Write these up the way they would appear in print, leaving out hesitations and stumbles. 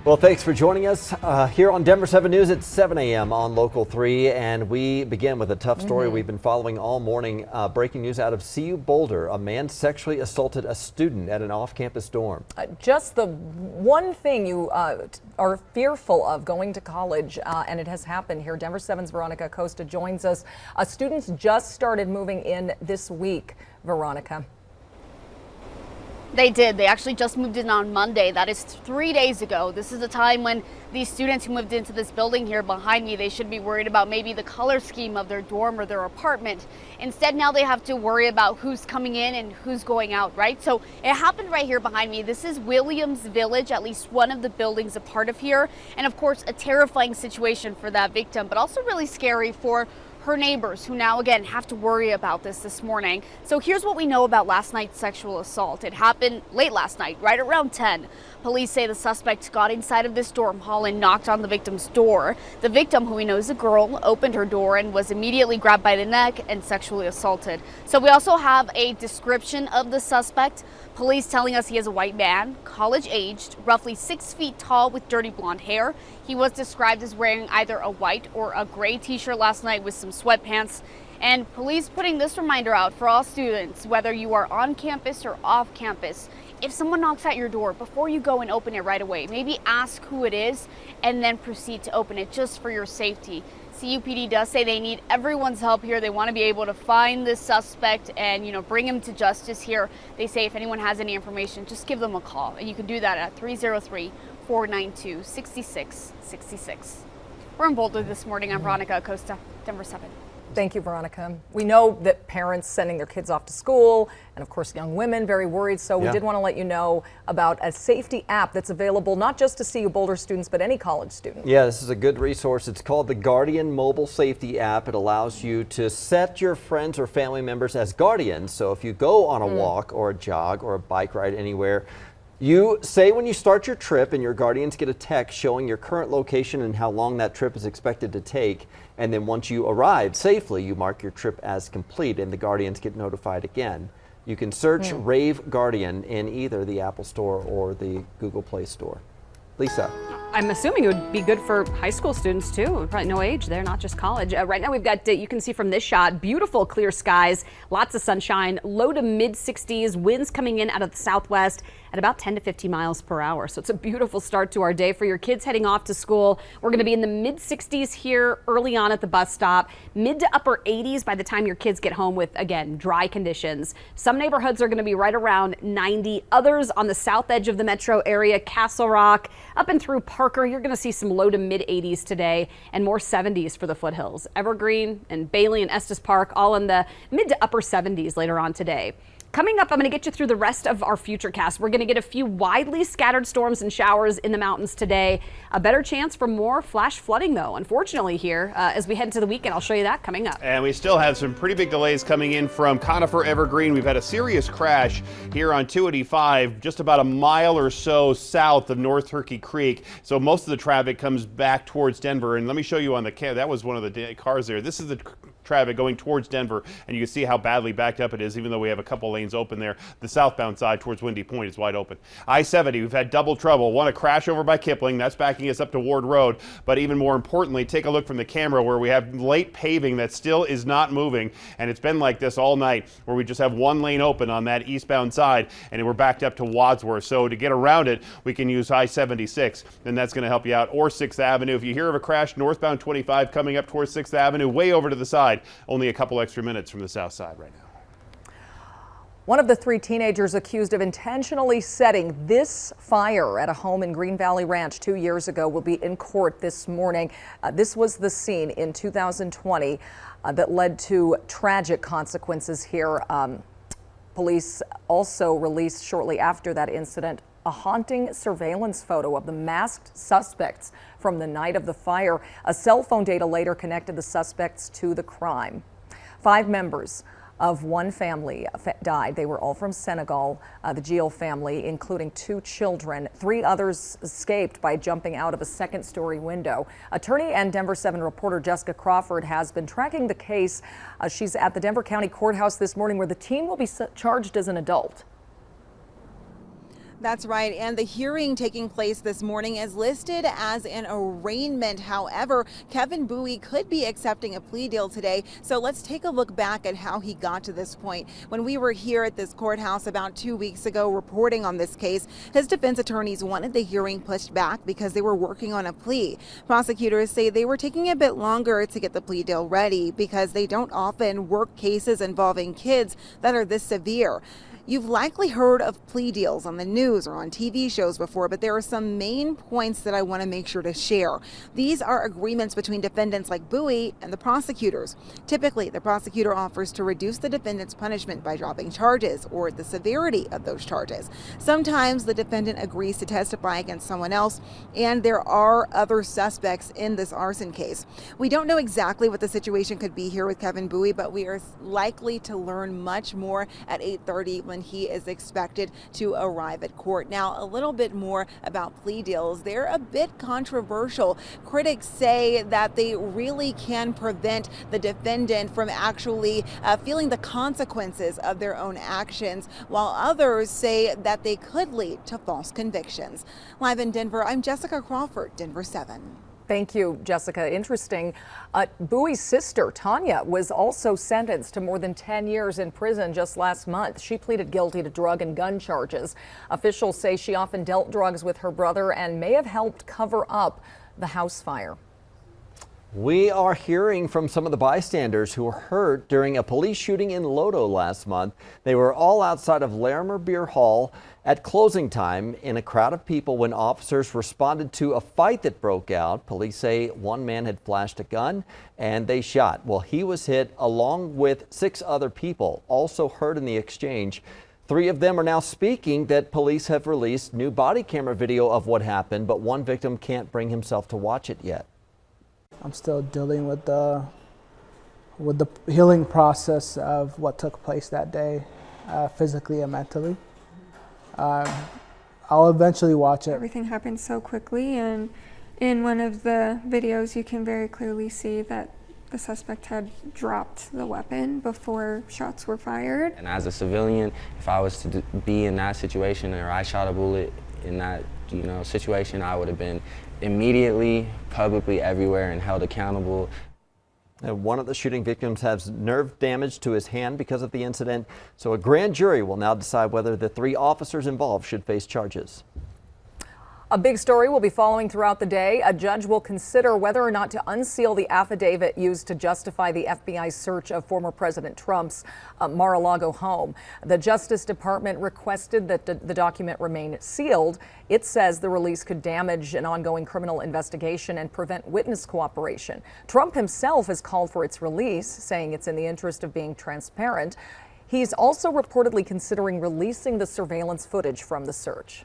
Well, thanks for joining us here on Denver 7 News at 7 a.m. on Local 3. And we begin with a tough story we've been following all morning. Breaking news out of CU Boulder. A man sexually assaulted a student at an off-campus dorm. Just the one thing you are fearful of going to college, and it has happened here. Denver 7's Veronica Acosta joins us. Students just started moving in this week. Veronica. They did. They actually just moved in on Monday. That is 3 days ago. This is the time when these students who moved into this building here behind me, they should be worried about maybe the color scheme of their dorm or their apartment. Instead, now they have to worry about who's coming in and who's going out, right? So it happened right here behind me. This is Williams Village, at least one of the buildings a part of here. And of course, a terrifying situation for that victim, but also really scary for her neighbors, who now again have to worry about this morning. So here's what we know about last night's sexual assault. It happened late last night, right around 10. Police say the suspect got inside of this dorm hall and knocked on the victim's door. The victim, who we know is a girl, opened her door and was immediately grabbed by the neck and sexually assaulted. So we also have a description of the suspect. Police telling us he is a white man, college aged, roughly 6 feet tall with dirty blonde hair. He was described as wearing either a white or a gray t-shirt last night with some sweatpants. And police putting this reminder out for all students, whether you are on campus or off campus. If someone knocks at your door, before you go and open it right away, maybe ask who it is and then proceed to open it, just for your safety. CUPD does say they need everyone's help here. They want to be able to find this suspect and, bring him to justice here. They say if anyone has any information, just give them a call. And you can do that at 303-492-6666. We're in Boulder this morning. I'm Veronica Acosta, Denver 7. Thank you, Veronica. We know that parents sending their kids off to school, and of course young women, very worried. So we did want to let you know about a safety app that's available not just to CU Boulder students, but any college student. Yeah, this is a good resource. It's called the Guardian Mobile Safety App. It allows you to set your friends or family members as guardians. So if you go on a walk or a jog or a bike ride anywhere, you say when you start your trip and your guardians get a text showing your current location and how long that trip is expected to take. And then once you arrive safely, you mark your trip as complete and the guardians get notified again. You can search Rave Guardian in either the Apple Store or the Google Play Store. Lisa. I'm assuming it would be good for high school students too. Probably no age there, not just college. Right now we've got, you can see from this shot, beautiful clear skies, lots of sunshine, low to mid 60s, winds coming in out of the southwest at about 10 to 50 miles per hour. So it's a beautiful start to our day for your kids heading off to school. We're going to be in the mid 60s here early on at the bus stop, mid to upper 80s by the time your kids get home with, again, dry conditions. Some neighborhoods are going to be right around 90. Others on the south edge of the metro area, Castle Rock, up and through Parker, you're going to see some low to mid 80s today and more 70s for the foothills. Evergreen and Bailey and Estes Park all in the mid to upper 70s later on today. Coming up, I'm going to get you through the rest of our Futurecast. We're going to get a few widely scattered storms and showers in the mountains today. A better chance for more flash flooding, though, unfortunately, here as we head into the weekend. I'll show you that coming up. And we still have some pretty big delays coming in from Conifer Evergreen. We've had a serious crash here on 285, just about a mile or so south of North Turkey Creek. So most of the traffic comes back towards Denver. And let me show you on the camera. That was one of the cars there. This is the traffic going towards Denver, and you can see how badly backed up it is, even though we have a couple lanes open there. The southbound side towards Windy Point is wide open. I-70, we've had double trouble. One, a crash over by Kipling. That's backing us up to Ward Road. But even more importantly, take a look from the camera where we have late paving that still is not moving. And it's been like this all night, where we just have one lane open on that eastbound side, and we're backed up to Wadsworth. So to get around it, we can use I-76, and that's going to help you out. Or 6th Avenue. If you hear of a crash, northbound 25 coming up towards 6th Avenue, way over to the side. Only a couple extra minutes from the south side right now. One of the 3 teenagers accused of intentionally setting this fire at a home in Green Valley Ranch 2 years ago will be in court this morning. This was the scene in 2020 that led to tragic consequences here. Police also released shortly after that incident a haunting surveillance photo of the masked suspects from the night of the fire. A cell phone data later connected the suspects to the crime. 5 members of one family died. They were all from Senegal, the Gil family, including 2 children. 3 others escaped by jumping out of a second-story window. Attorney and Denver 7 reporter Jessica Crawford has been tracking the case. She's at the Denver County Courthouse this morning, where the teen will be charged as an adult. That's right, and the hearing taking place this morning is listed as an arraignment. However, Kevin Bowie could be accepting a plea deal today, so let's take a look back at how he got to this point. When we were here at this courthouse about 2 weeks ago reporting on this case, his defense attorneys wanted the hearing pushed back because they were working on a plea. Prosecutors say they were taking a bit longer to get the plea deal ready because they don't often work cases involving kids that are this severe. You've likely heard of plea deals on the news or on TV shows before, but there are some main points that I want to make sure to share. These are agreements between defendants like Bowie and the prosecutors. Typically, the prosecutor offers to reduce the defendant's punishment by dropping charges or the severity of those charges. Sometimes the defendant agrees to testify against someone else, and there are other suspects in this arson case. We don't know exactly what the situation could be here with Kevin Bowie, but we are likely to learn much more at 8:30 when he is expected to arrive at court. Now, a little bit more about plea deals. They're a bit controversial. Critics say that they really can prevent the defendant from actually feeling the consequences of their own actions, while others say that they could lead to false convictions. Live in Denver, I'm Jessica Crawford, Denver 7. Thank you, Jessica. Interesting. Bowie's sister, Tanya, was also sentenced to more than 10 years in prison just last month. She pleaded guilty to drug and gun charges. Officials say she often dealt drugs with her brother and may have helped cover up the house fire. We are hearing from some of the bystanders who were hurt during a police shooting in Lodo last month. They were all outside of Larimer Beer Hall at closing time in a crowd of people when officers responded to a fight that broke out. Police say one man had flashed a gun and they shot. Well, he was hit along with 6 other people also hurt in the exchange. 3 of them are now speaking that police have released new body camera video of what happened, but one victim can't bring himself to watch it yet. I'm still dealing with the healing process of what took place that day, physically and mentally. I'll eventually watch it. Everything happened so quickly, and in one of the videos you can very clearly see that the suspect had dropped the weapon before shots were fired. And as a civilian, if I was to be in that situation or I shot a bullet in that situation, I would have been immediately, publicly, everywhere and held accountable. And one of the shooting victims has nerve damage to his hand because of the incident. So a grand jury will now decide whether the 3 officers involved should face charges. A big story will be following throughout the day. A judge will consider whether or not to unseal the affidavit used to justify the FBI's search of former President Trump's Mar-a-Lago home. The Justice Department requested that the document remain sealed. It says the release could damage an ongoing criminal investigation and prevent witness cooperation. Trump himself has called for its release, saying it's in the interest of being transparent. He's also reportedly considering releasing the surveillance footage from the search.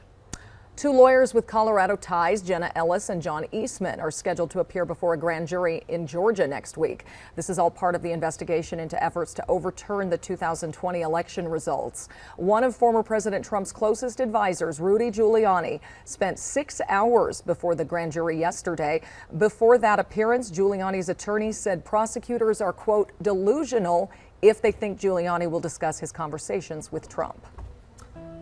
2 lawyers with Colorado ties, Jenna Ellis and John Eastman, are scheduled to appear before a grand jury in Georgia next week. This is all part of the investigation into efforts to overturn the 2020 election results. One of former President Trump's closest advisors, Rudy Giuliani, spent 6 hours before the grand jury yesterday. Before that appearance, Giuliani's attorney said prosecutors are, quote, delusional if they think Giuliani will discuss his conversations with Trump.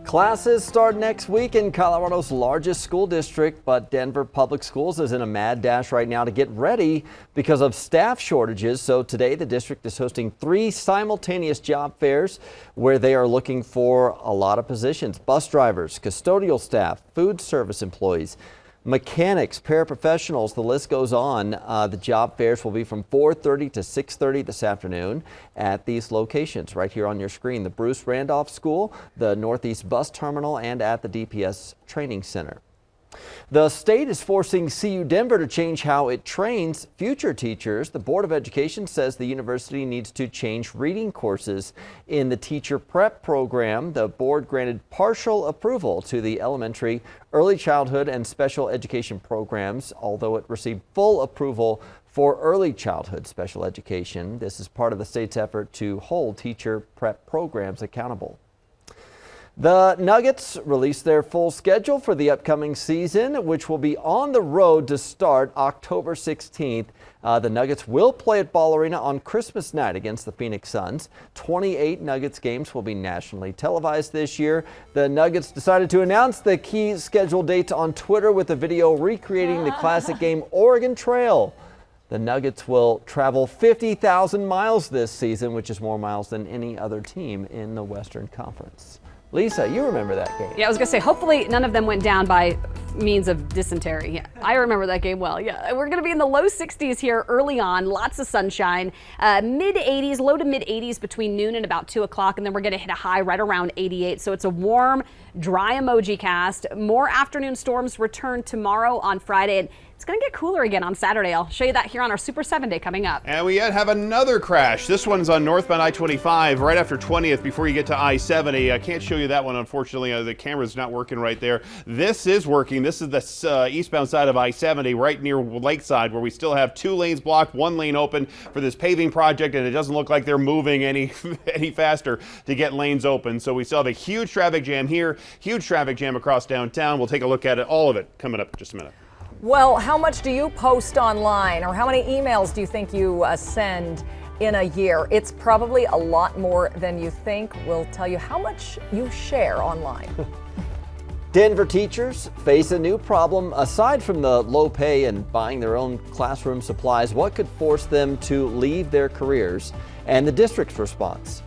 Classes start next week in Colorado's largest school district, but Denver Public Schools is in a mad dash right now to get ready because of staff shortages. So today the district is hosting 3 simultaneous job fairs where they are looking for a lot of positions: bus drivers, custodial staff, food service employees, mechanics, paraprofessionals, the list goes on. The job fairs will be from 4:30 to 6:30 this afternoon at these locations right here on your screen: the Bruce Randolph School, the Northeast Bus Terminal, and at the DPS Training Center. The state is forcing CU Denver to change how it trains future teachers. The Board of Education says the university needs to change reading courses in the teacher prep program. The board granted partial approval to the elementary, early childhood, and special education programs, although it received full approval for early childhood special education. This is part of the state's effort to hold teacher prep programs accountable. The Nuggets released their full schedule for the upcoming season, which will be on the road to start October 16th. The Nuggets will play at Ball Arena on Christmas night against the Phoenix Suns. 28 Nuggets games will be nationally televised this year. The Nuggets decided to announce the key scheduled dates on Twitter with a video recreating the classic game Oregon Trail. The Nuggets will travel 50,000 miles this season, which is more miles than any other team in the Western Conference. Lisa, you remember that game? Yeah, I was going to say, hopefully none of them went down by means of dysentery. Yeah, I remember that game well. Yeah, we're going to be in the low 60s here early on, lots of sunshine, mid 80s, low to mid 80s between noon and about 2 o'clock, and then we're going to hit a high right around 88. So it's a warm, dry emoji cast. More afternoon storms return tomorrow on Friday, and it's going to get cooler again on Saturday. I'll show you that here on our Super 7 Day coming up. And we yet have another crash. This one's on northbound I-25 right after 20th before you get to I-70. I can't show you that one, unfortunately. The camera's not working right there. This is working. This is the eastbound side of I-70 right near Lakeside, where we still have 2 lanes blocked, 1 lane open for this paving project, and it doesn't look like they're moving any faster to get lanes open. So we still have a huge traffic jam here, huge traffic jam across downtown. We'll take a look at it, all of it, coming up in just a minute. Well, how much do you post online, or how many emails do you think you send in a year? It's probably a lot more than you think. We'll tell you how much you share online. Denver teachers face a new problem. Aside from the low pay and buying their own classroom supplies, what could force them to leave their careers? And the district's response.